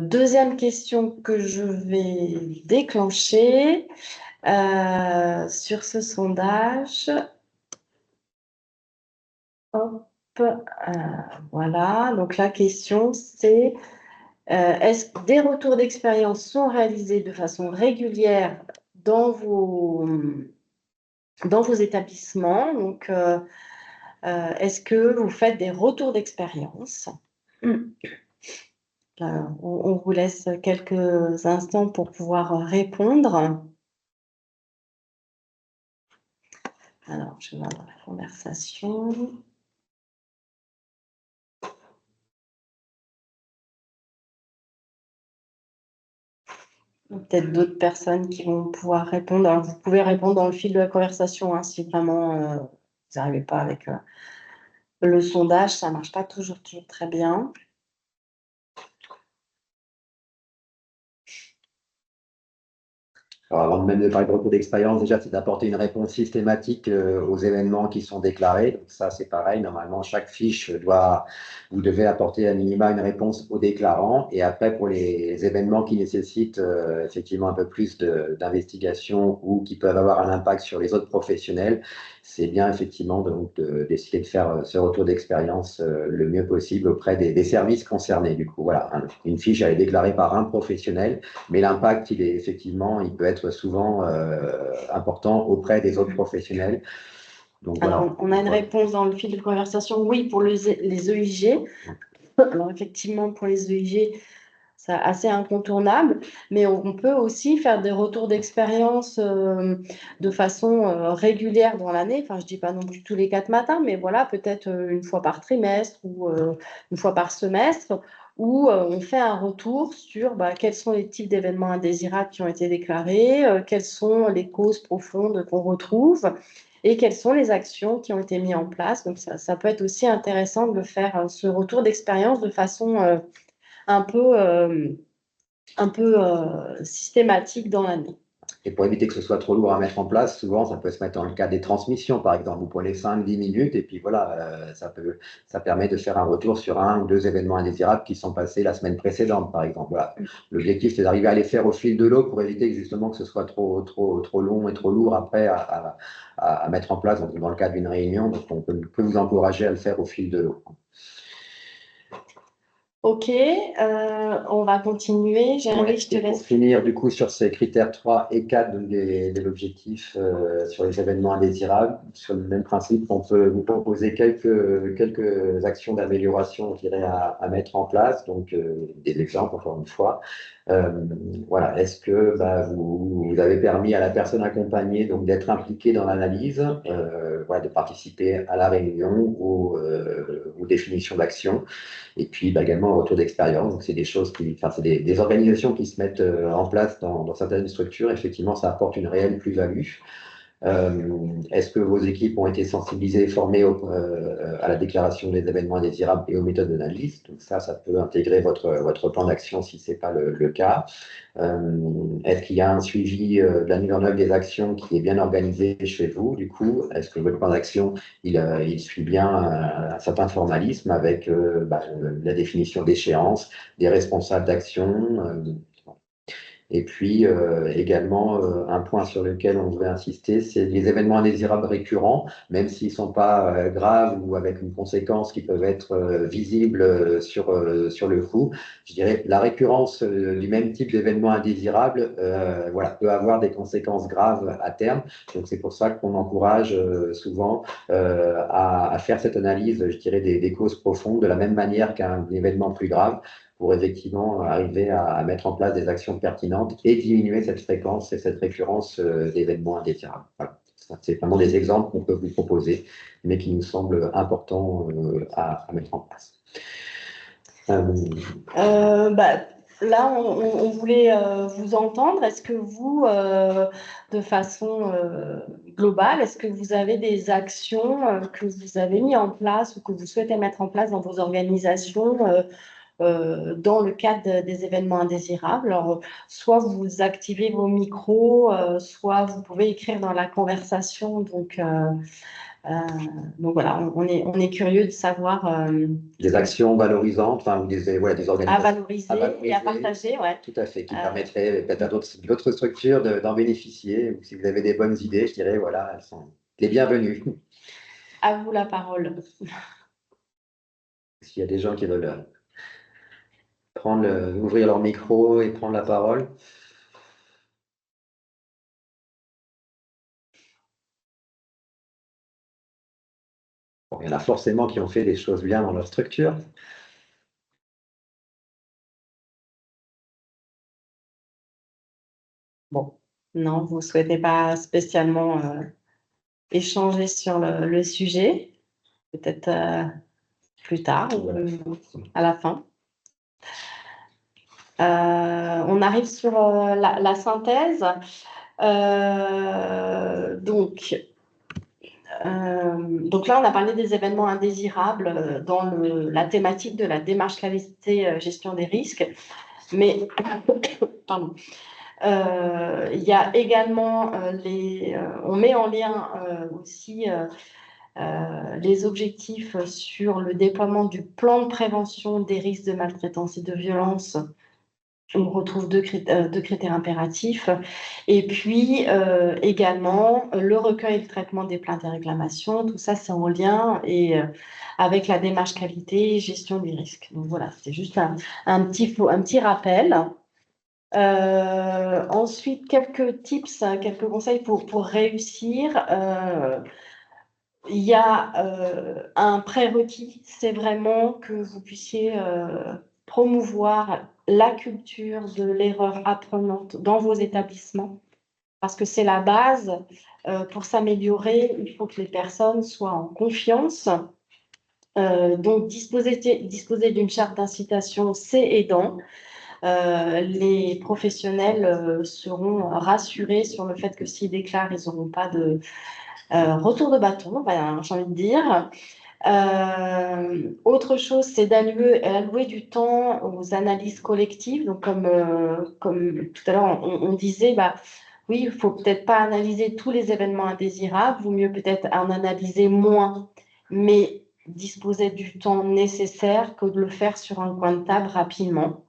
S1: Deuxième question que je vais déclencher sur ce sondage. Hop, voilà. Donc la question, c'est est-ce que des retours d'expérience sont réalisés de façon régulière dans vos établissements? Donc, est-ce que vous faites des retours d'expérience? On vous laisse quelques instants pour pouvoir répondre. Alors, je vais dans la conversation. Peut-être d'autres personnes qui vont pouvoir répondre. Alors, vous pouvez répondre dans le fil de la conversation hein, si vraiment vous n'arrivez pas avec le sondage. Ça ne marche pas toujours très bien.
S2: Alors, avant même de parler de retour d'expérience, déjà, c'est d'apporter une réponse systématique aux événements qui sont déclarés. Donc, ça, c'est pareil. Normalement, chaque fiche vous devez apporter à minima une réponse au déclarant. Et après, pour les événements qui nécessitent effectivement un peu plus d'investigation ou qui peuvent avoir un impact sur les autres professionnels, c'est bien effectivement d'essayer de faire ce retour d'expérience le mieux possible auprès des services concernés. Du coup, voilà, une fiche, elle est déclarée par un professionnel, mais l'impact, il peut être être souvent important auprès des autres professionnels. Donc, voilà.
S1: Alors, on a une réponse dans le fil de conversation, oui, pour les EIG. Alors, effectivement, pour les EIG, c'est assez incontournable, mais on peut aussi faire des retours d'expérience de façon régulière dans l'année. Enfin, je ne dis pas non plus tous les 4 matins, mais voilà, peut-être une fois par trimestre ou une fois par semestre, où on fait un retour sur quels sont les types d'événements indésirables qui ont été déclarés, quelles sont les causes profondes qu'on retrouve et quelles sont les actions qui ont été mises en place. Donc, ça peut être aussi intéressant de faire ce retour d'expérience de façon un peu systématique dans l'année.
S2: Et pour éviter que ce soit trop lourd à mettre en place, souvent, ça peut se mettre dans le cas des transmissions, par exemple. Vous prenez 5-10 minutes et puis voilà, ça permet de faire un retour sur 1 ou 2 événements indésirables qui sont passés la semaine précédente, par exemple. Voilà. L'objectif, c'est d'arriver à les faire au fil de l'eau pour éviter justement que ce soit trop long et trop lourd après à mettre en place dans le cadre d'une réunion. Donc, on peut vous encourager à le faire au fil de l'eau.
S1: Ok, on va continuer. Jérémy, je te laisse.
S2: Pour finir, du coup, sur ces critères 3 et 4 de l'objectif sur les événements indésirables, sur le même principe, on peut vous proposer quelques actions d'amélioration, je dirais, à mettre en place. Donc, des exemples, encore une fois. Voilà, est-ce que vous avez permis à la personne accompagnée donc d'être impliquée dans l'analyse, voilà, de participer à la réunion ou aux définitions d'actions, et puis également retour d'expérience. Donc c'est des choses c'est des organisations qui se mettent en place dans certaines structures. Effectivement, ça apporte une réelle plus-value. Est-ce que vos équipes ont été sensibilisées, formées à la déclaration des événements indésirables et aux méthodes d'analyse? Donc ça peut intégrer votre plan d'action si ce n'est pas le cas. Est-ce qu'il y a un suivi de la mise en œuvre des actions qui est bien organisé chez vous? Du coup, est-ce que votre plan d'action, il suit bien un certain formalisme avec la définition d'échéances, des responsables d'action? Et puis également, un point sur lequel on voudrait insister, c'est les événements indésirables récurrents, même s'ils ne sont pas graves ou avec une conséquence qui peuvent être visibles sur le coup. Je dirais la récurrence du même type d'événement indésirable voilà, peut avoir des conséquences graves à terme. Donc c'est pour ça qu'on encourage souvent à faire cette analyse, je dirais, des causes profondes de la même manière qu'un événement plus grave, pour effectivement arriver à mettre en place des actions pertinentes et diminuer cette fréquence et cette récurrence d'événements indésirables. Voilà. C'est vraiment des exemples qu'on peut vous proposer, mais qui nous semblent importants à mettre en place.
S1: Là, on voulait vous entendre. Est-ce que vous, de façon globale, est-ce que vous avez des actions que vous avez mises en place ou que vous souhaitez mettre en place dans vos organisations dans le cadre des événements indésirables? Alors, soit vous activez vos micros, soit vous pouvez écrire dans la conversation. Donc voilà, on est curieux de savoir.
S2: Des actions valorisantes, ou des organisations
S1: à valoriser et à partager, ouais.
S2: Tout à fait, qui permettraient peut-être à d'autres structures d'en bénéficier. Ou si vous avez des bonnes idées, je dirais, voilà, elles sont les bienvenues.
S1: À vous la parole.
S2: S'il y a des gens qui veulent ouvrir leur micro et prendre la parole. Bon, il y en a forcément qui ont fait des choses bien dans leur structure.
S1: Bon, non, vous ne souhaitez pas spécialement échanger sur le sujet, peut-être plus tard ou à la fin. On arrive sur la synthèse. Donc là, on a parlé des événements indésirables dans la thématique de la démarche qualité gestion des risques. Mais, pardon, il y a également on met en lien aussi les objectifs sur le déploiement du plan de prévention des risques de maltraitance et de violence. On retrouve deux critères impératifs. Et puis également le recueil et le traitement des plaintes et réclamations. Tout ça, c'est en lien avec la démarche qualité et gestion du risque. Donc voilà, c'était juste un petit rappel. Ensuite, quelques tips, quelques conseils pour réussir. Il y a un prérequis, c'est vraiment que vous puissiez promouvoir la culture de l'erreur apprenante dans vos établissements, parce que c'est la base. Pour s'améliorer, il faut que les personnes soient en confiance. Donc, disposer d'une charte d'incitation, c'est aidant. Les professionnels seront rassurés sur le fait que s'ils déclarent, ils n'auront pas de retour de bâton, ben, j'ai envie de dire. Autre chose, c'est allouer du temps aux analyses collectives. Donc, comme tout à l'heure, on disait, bah, oui, il ne faut peut-être pas analyser tous les événements indésirables, il vaut mieux peut-être en analyser moins, mais disposer du temps nécessaire que de le faire sur un coin de table rapidement.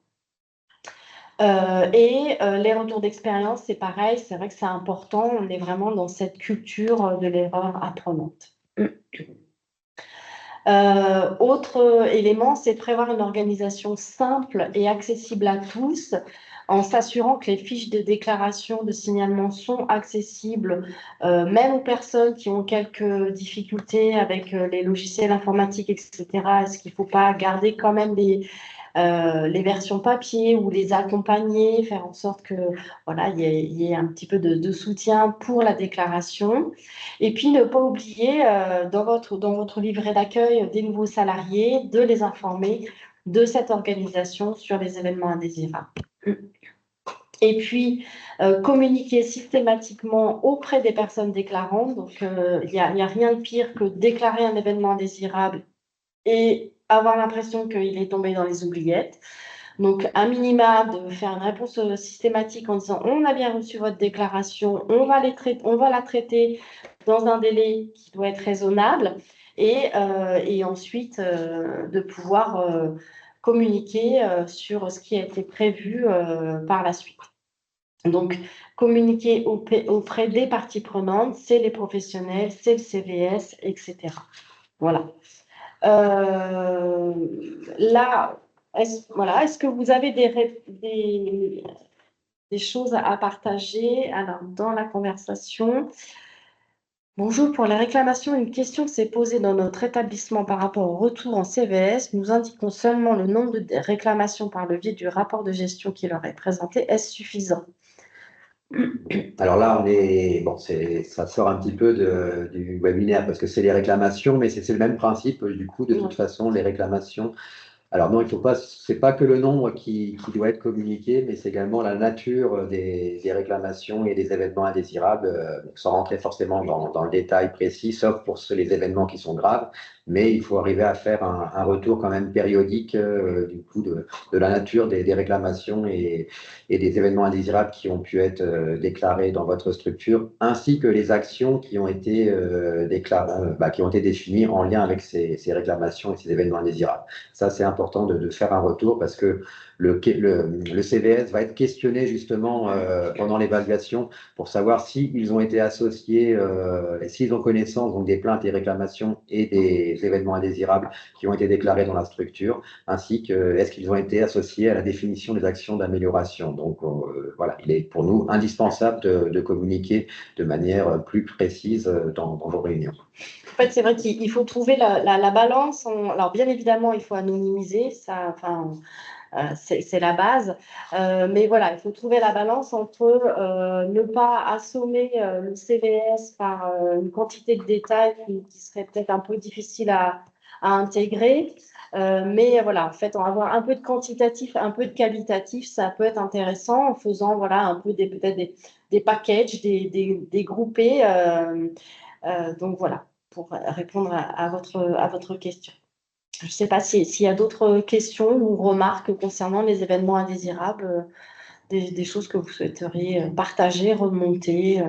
S1: Les retours d'expérience, c'est pareil, c'est vrai que c'est important, on est vraiment dans cette culture de l'erreur apprenante. Autre élément, c'est de prévoir une organisation simple et accessible à tous, en s'assurant que les fiches de déclaration de signalement sont accessibles, même aux personnes qui ont quelques difficultés avec les logiciels informatiques, etc. Est-ce qu'il ne faut pas garder quand même les versions papier ou les accompagner, faire en sorte que voilà, il y ait un petit peu de soutien pour la déclaration. Et puis ne pas oublier dans votre livret d'accueil des nouveaux salariés, de les informer de cette organisation sur les événements indésirables. Et puis, communiquer systématiquement auprès des personnes déclarantes. Donc, il n'y a rien de pire que déclarer un événement indésirable et avoir l'impression qu'il est tombé dans les oubliettes. Donc, un minima de faire une réponse systématique en disant on a bien reçu votre déclaration, on va la traiter dans un délai qui doit être raisonnable et ensuite de pouvoir communiquer sur ce qui a été prévu par la suite. Donc, communiquer auprès des parties prenantes, c'est les professionnels, c'est le CVS, etc. Voilà. Là, est-ce que vous avez des choses à partager alors, dans la conversation? Bonjour, pour les réclamations, une question s'est posée dans notre établissement par rapport au retour en CVS. Nous indiquons seulement le nombre de réclamations par le biais du rapport de gestion qui leur est présenté. Est-ce suffisant?
S2: Alors là, ça sort un petit peu du webinaire parce que c'est les réclamations, mais c'est le même principe. Du coup, de toute façon, les réclamations. Alors non, il faut pas, c'est pas que le nombre qui doit être communiqué, mais c'est également la nature des réclamations et des événements indésirables, sans rentrer forcément dans le détail précis, sauf pour les événements qui sont graves. Mais il faut arriver à faire un retour quand même périodique du coup de la nature des réclamations et des événements indésirables qui ont pu être déclarés dans votre structure, ainsi que les actions qui ont été qui ont été définies en lien avec ces réclamations et ces événements indésirables. Ça, c'est important de faire un retour parce que le CVS va être questionné justement pendant l'évaluation pour savoir s'ils ont été associés et s'ils ont connaissance donc, des plaintes et réclamations et des événements indésirables qui ont été déclarés dans la structure, ainsi que est-ce qu'ils ont été associés à la définition des actions d'amélioration. Donc voilà, il est pour nous indispensable de communiquer de manière plus précise dans vos réunions.
S1: En fait, c'est vrai qu'il faut trouver la balance. Alors, bien évidemment, il faut anonymiser, ça, enfin, c'est la base. Mais voilà, il faut trouver la balance entre ne pas assommer le CVS par une quantité de détails qui serait peut-être un peu difficile à intégrer. Mais voilà, en fait, on va avoir un peu de quantitatif, un peu de qualitatif, ça peut être intéressant en faisant voilà, un peu peut-être des packages, des groupés. Donc voilà, pour répondre à votre question. Je ne sais pas s'il y a d'autres questions ou remarques concernant les événements indésirables, des choses que vous souhaiteriez partager, remonter.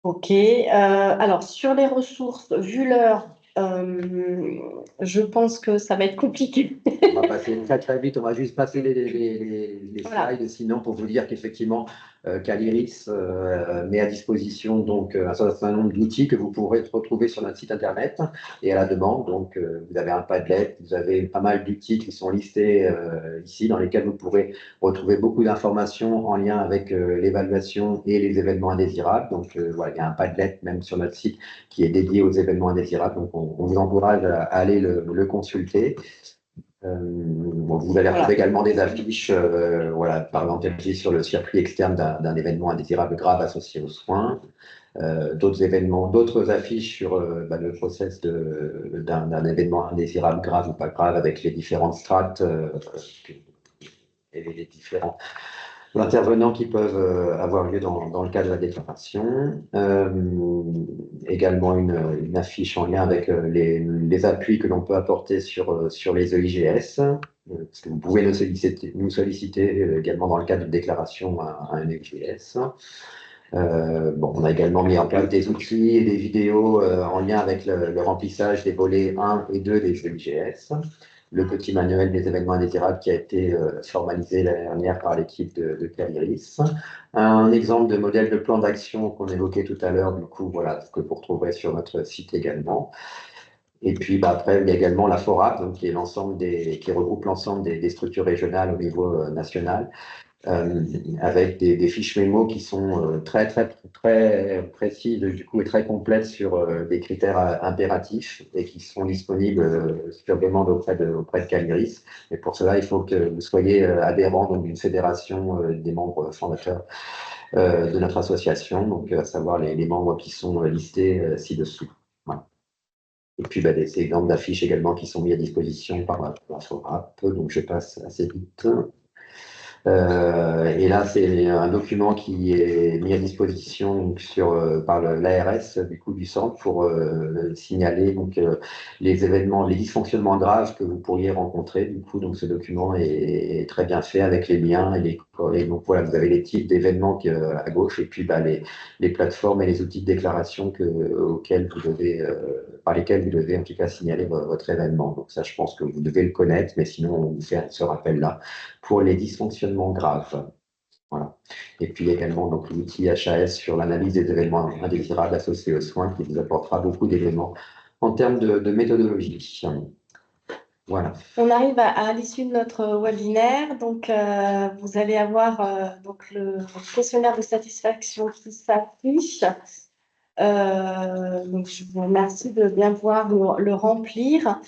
S1: Ok. Alors, sur les ressources, vu l'heure, je pense que ça va être compliqué.
S2: On va passer très très vite, on va juste passer les
S1: Voilà.
S2: slides, sinon pour vous dire qu'effectivement, Caliris met à disposition donc un certain nombre d'outils que vous pourrez retrouver sur notre site internet et à la demande. Donc, vous avez un Padlet, vous avez pas mal d'outils qui sont listés ici, dans lesquels vous pourrez retrouver beaucoup d'informations en lien avec l'évaluation et les événements indésirables. Donc, voilà, il y a un Padlet même sur notre site qui est dédié aux événements indésirables. Donc, on vous encourage à aller le consulter. Bon, vous allez retrouver également des affiches, voilà, par exemple, des affiches sur le circuit externe d'un événement indésirable grave associé aux soins. D'autres événements, d'autres affiches sur le process d'un événement indésirable grave ou pas grave avec les différentes strates et les différents intervenants qui peuvent avoir lieu dans le cadre de la déclaration. Également une affiche en lien avec les appuis que l'on peut apporter sur les EIGS. Parce que vous pouvez nous solliciter également dans le cadre d'une déclaration à un EIGS. On a également mis en place des outils et des vidéos en lien avec le remplissage des volets 1 et 2 des EIGS. Le petit manuel des événements indésirables qui a été formalisé l'année dernière par l'équipe de Caliris. Un exemple de modèle de plan d'action qu'on évoquait tout à l'heure, du coup, voilà, que vous retrouverez sur notre site également. Et puis après, il y a également la FORAP, donc, qui regroupe l'ensemble des structures régionales au niveau national. Avec des fiches mémo qui sont très précises du coup et très complètes sur des critères impératifs et qui sont disponibles sur demande auprès de Caliris. Et pour cela, il faut que vous soyez adhérent donc d'une fédération des membres fondateurs de notre association, donc à savoir les membres qui sont listés ci-dessous. Voilà. Et puis des exemples d'affiches également qui sont mis à disposition par la FORAP, donc je passe assez vite. Et là, c'est un document qui est mis à disposition par l'ARS du coup du centre pour signaler donc les événements, les dysfonctionnements graves que vous pourriez rencontrer. Du coup, donc ce document est très bien fait avec les liens et donc voilà, vous avez les types d'événements à gauche et puis les plateformes et les outils de déclaration par lesquels vous devez en tout cas signaler votre événement. Donc ça, je pense que vous devez le connaître, mais sinon on vous fait ce rappel-là pour les dysfonctionnements graves. Voilà. Et puis également donc l'outil HAS sur l'analyse des événements indésirables associés aux soins qui vous apportera beaucoup d'éléments en termes de méthodologie. Voilà.
S1: On arrive à l'issue de notre webinaire. Donc, vous allez avoir donc le questionnaire de satisfaction qui s'affiche. Donc, je vous remercie de bien pouvoir le remplir.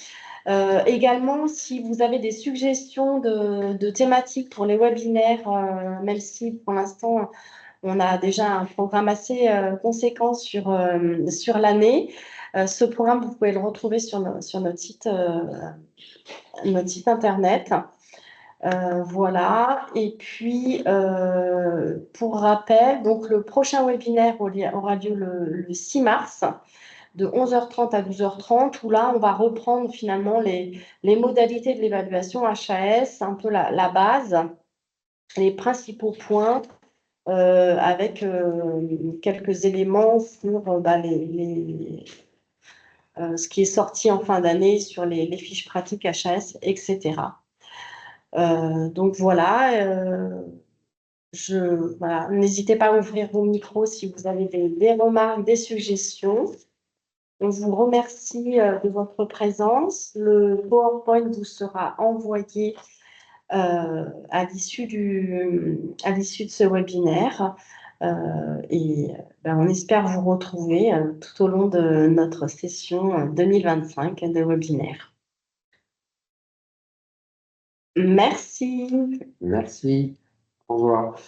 S1: Également, si vous avez des suggestions de thématiques pour les webinaires, même si pour l'instant, on a déjà un programme assez conséquent sur l'année, ce programme, vous pouvez le retrouver sur notre site internet. Voilà. Et puis, pour rappel, donc le prochain webinaire aura lieu le 6 mars de 11h30 à 12h30, où là, on va reprendre finalement les modalités de l'évaluation HAS, un peu la base, les principaux points, avec quelques éléments sur ce qui est sorti en fin d'année sur les fiches pratiques HAS, etc. Donc voilà, voilà. N'hésitez pas à ouvrir vos micros si vous avez des remarques, des suggestions. On vous remercie de votre présence. Le PowerPoint vous sera envoyé à l'issue de ce webinaire. On espère vous retrouver tout au long de notre session 2025 de webinaire. Merci.
S2: Merci. Au revoir.